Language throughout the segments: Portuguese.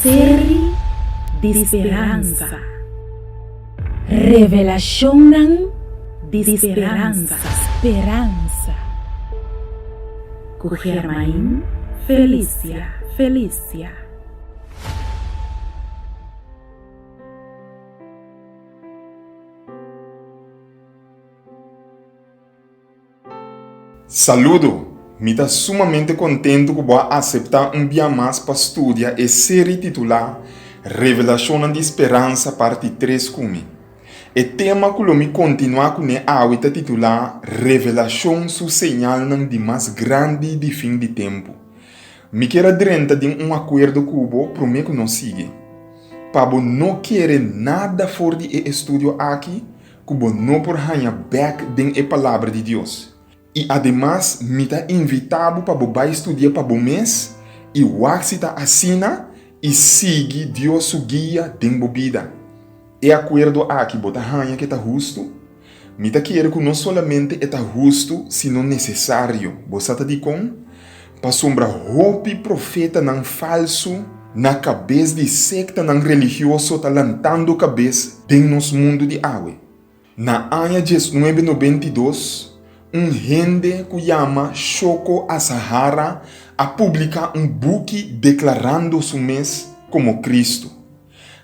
Série de esperança. Revelação de esperança. Esperança. Com Germain Felícia. Saludo! Me está sumamente contente que vou aceitar dia mais para estudar a série titular Revelação de Esperança, parte 3 comigo. O tema que eu me continuar com a está titular Revelação su señal de mais grande de fim de tempo. Me quero adrenta de acordo com o prometo que não sigue. Para não querer nada fora de estudo aqui, que não por ganhar back de a palavra de Deus. E además, me está invitado para estudar para o mês e o está assina e sigue Deus su guia de vida. E acordo aqui, bota hanha que está justo. Me está querendo que não somente está justo, sino necessário. Você está de com? Para sombra roupa profeta não falso na cabeça de secta não religioso está lantando cabeça de nosso mundo de água. Na ano 1992, gente que chama Shoko Asahara a publicar book declarando su mês como Cristo.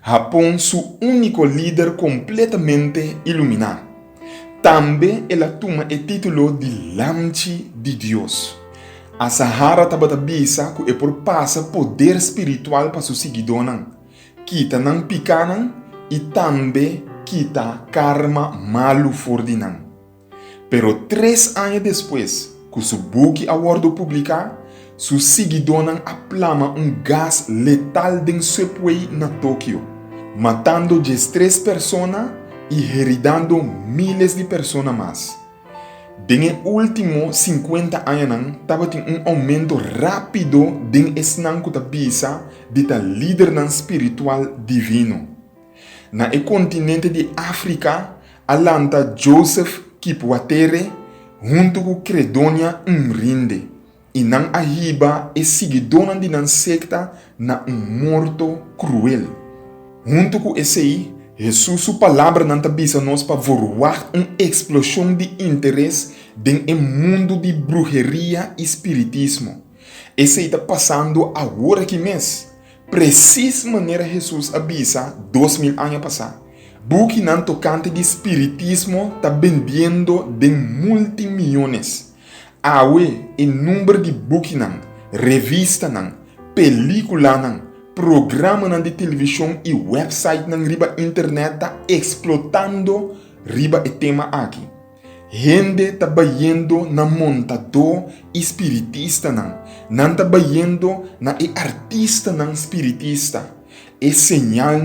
Japão, su único líder completamente iluminado. Também ela toma o título de Lamchi de Deus. Asahara estava bisa que é por passa poder espiritual para su seguidor. Kita não picanan e também kita karma malu fordinan. Pero 3 anos depois, que su book awardo publicar, su seguidor aplama gás letal de subway na Tóquio, matando 13 pessoas e heridando miles de pessoas mais. Den últimos 50 anos, estava tendo aumento rápido de esnanco da bisa de ta líder espiritual divino. Na continente de África, alanta Joseph Kipwatere, junto com Credonia Rinde, e não arriba e seguidona de nan secta na morto cruel. Junto com esse aí, Jesus sua palavra não tabisa nós para voar explosão de interesse em mundo de bruxeria e espiritismo. Esse aí está passando agora que mês. Precisa maneira Jesus avisa 2000 anos passados. Book não tocante de espiritismo está vendendo de multimilhões. Awe e número de book não, revista não, película não, programa não de televisão e website não riba internet está explotando riba o tema aqui. Gente está bayendo na montador espiritista não está bayendo na artista não espiritista. É sinal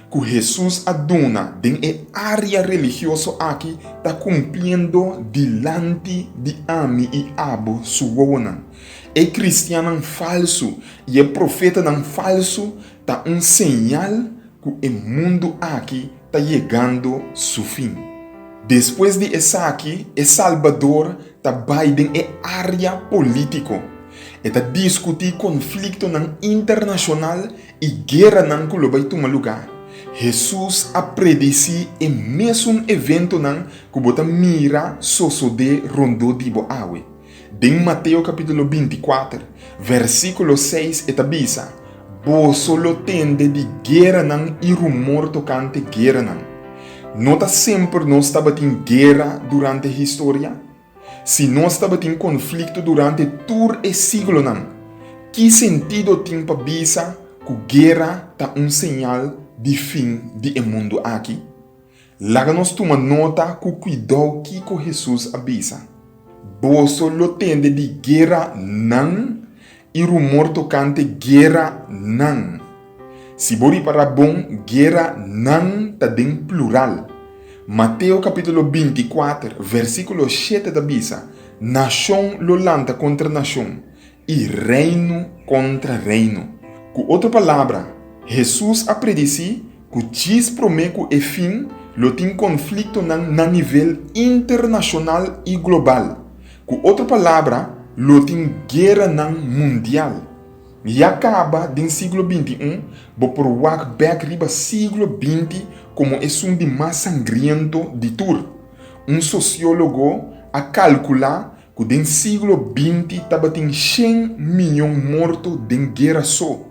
que Jesus aduna em área religiosa aqui está cumprindo diante de ami e abo suona. É cristiano falso e é profeta falso está sinal que o mundo aqui está chegando seu fim. Depois de essa aqui, El Salvador está Biden área política. Está discutir conflito internacional e guerra que vai tomar lugar. Jesus a predeci o mesmo evento que bota mira de rondo de boawe. Em Mateus capítulo 24, versículo 6 está bisa: Bo solo tende de guerra e rumor tocante guerra Nota sempre nós estava em guerra durante a história. Se nós estamos em conflito durante todo o século, que sentido tem para bisa que guerra está sinal de fim do mundo aqui? Lá nós tomamos nota que cuidado que Jesus avisa. Bolso lo tende de guerra não e rumor tocante guerra não. Se bori para bom, guerra não está em plural. Mateus capítulo 24, versículo 7 da bisa: Nação lo lanta contra nação e reino contra reino. Com outra palavra, Jesus a predeci que diz promete que o fim lo tem conflito na nível internacional e global. Com outra palavra, lo tem guerra mundial. E acaba do século XXI, por walk back riba século XX como é um de mais sangriento de tour. Um sociólogo a calcular que no século XX estava tem 100 milhões mortos de guerra só.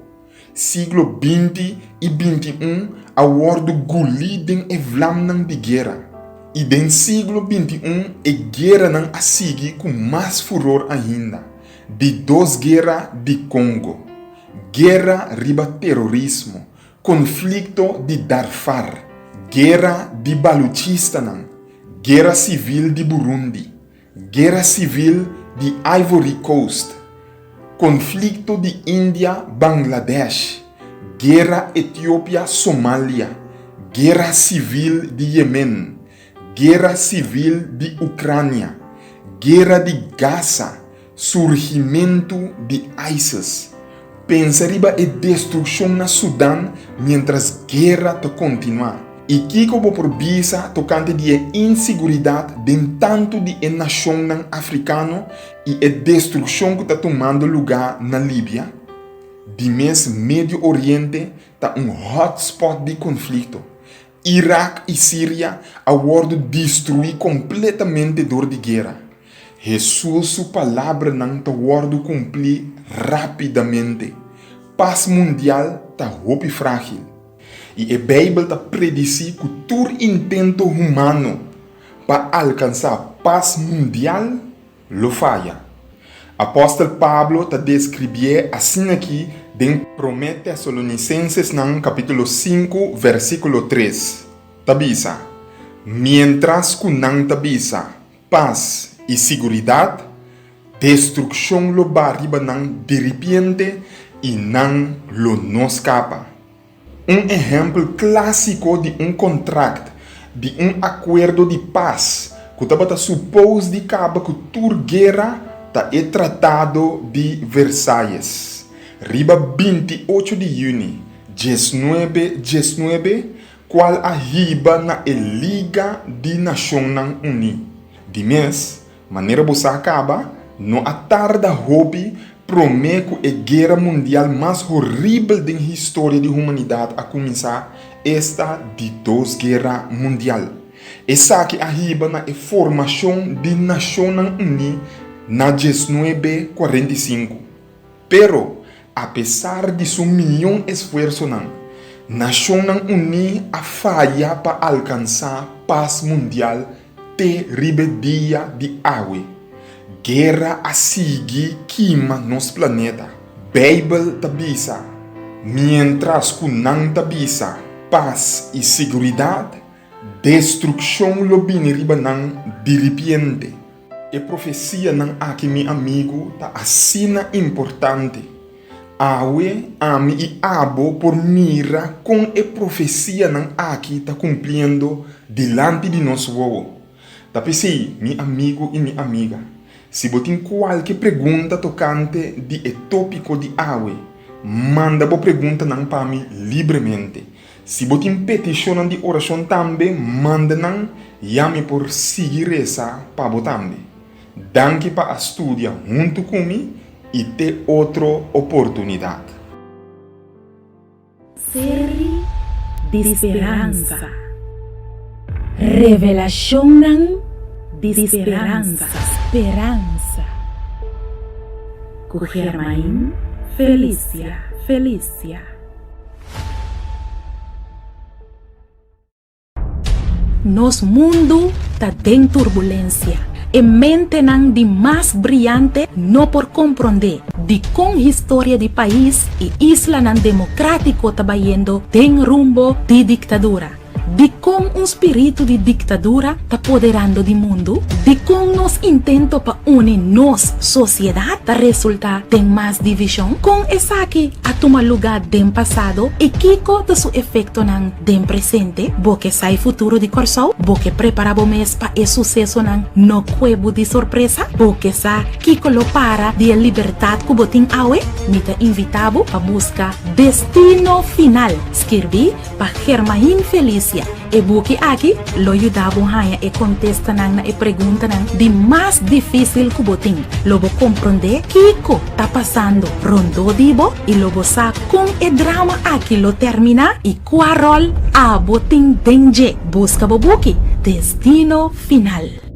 Século XX e XXI a wordo guliden e vlamnan de guerra. E no século XXI a guerra não a seguir com mais furor ainda. De duas guerras de Congo, guerra riba terrorismo, conflito de Darfur, guerra de Baluchistan, guerra civil de Burundi, guerra civil de Ivory Coast, conflito de Índia-Bangladesh, guerra Etiópia-Somália, guerra civil de Yemen, guerra civil de Ucrânia, guerra de Gaza, surgimento de ISIS. Pensariba e destruição na Sudão, mientras guerra te continua. E Kiko por visa tocante de inseguridade de tanto de nação africano e a destruição que está tomando lugar na Líbia. De mês Médio Oriente está hotspot de conflito. Iraque e Síria a wordo destruir completamente dor de guerra. Jesus, sua palavra não está wordo cumprir rapidamente. Paz mundial está roupa frágil. E a Bíblia está predizer que todo intento humano para alcançar paz mundial lo falha. Apóstolo Pablo está descrevendo assim aqui em 1 Tessalonicenses capítulo 5, versículo 3. Tabisa. Mientras que não tabisa paz e seguridade, destruição lo barriba não de repente e não lo não escapa. Exemplo clássico de contrato, de acordo de paz, que estava suposto de cabo que toda guerra é tratado de Versalhes. Riba 28 de junho, 19, qual arriba na Liga de Nações Unidas. De mês, maneira você acaba, no atarda hobby, promete que a guerra mundial mais horrível da história da humanidade a começar esta de duas guerras mundiais. Essa que arriba na formação de Nações Unidas na 1945. Pero, apesar de seu milhão de esforços, Nações Unidas a falha para alcançar paz mundial terrible de água. Guerra a seguir queima nos planeta. Bíblia tabisa. Mientras que não tabisa paz e seguridade, destruição lo biniriba não de repente. E profecia não aqui meu amigo tá assina importante. Awe, ami e abo por mira com a profecia não aqui tá cumprindo delante de nosso vô. Tá pensei, meu amigo e minha amiga. Se você tem qualquer pergunta tocante de tópico de awe, manda a pergunta não para mim livremente. Se você tem petição de oração também, manda não, chame por seguir essa para você também. Danke para estudar junto comigo e ter outra oportunidade. Série de esperança. Revelação de esperança. Esperança. Com Germain Felícia. Nosso mundo está em turbulência. E mente não de mais brilhante não por compreender de com história de país e isla não democrático trabalhando tem rumbo de ditadura. De com espírito de ditadura está apoderando do mundo, de com nos intento para unir nos sociedade tá resulta tem mais divisão, com essa aqui a tomar lugar do passado e kiko de seu efeito não do presente, porque sai futuro de corso, porque preparamos mês para o sucesso não no cuevo de surpresa, porque sa kiko lo para de liberdade que botin awe, me te invitavo para buscar destino final, escrevi para Germain Felícia. E buki aqui, lo ayudava a e contesta na e pergunta de más difícil que botín. Lobo comprende Kiko está pasando rondo dibo y lobo sa con el drama aquí lo termina y cuarol a botín denje busca bobuki destino final.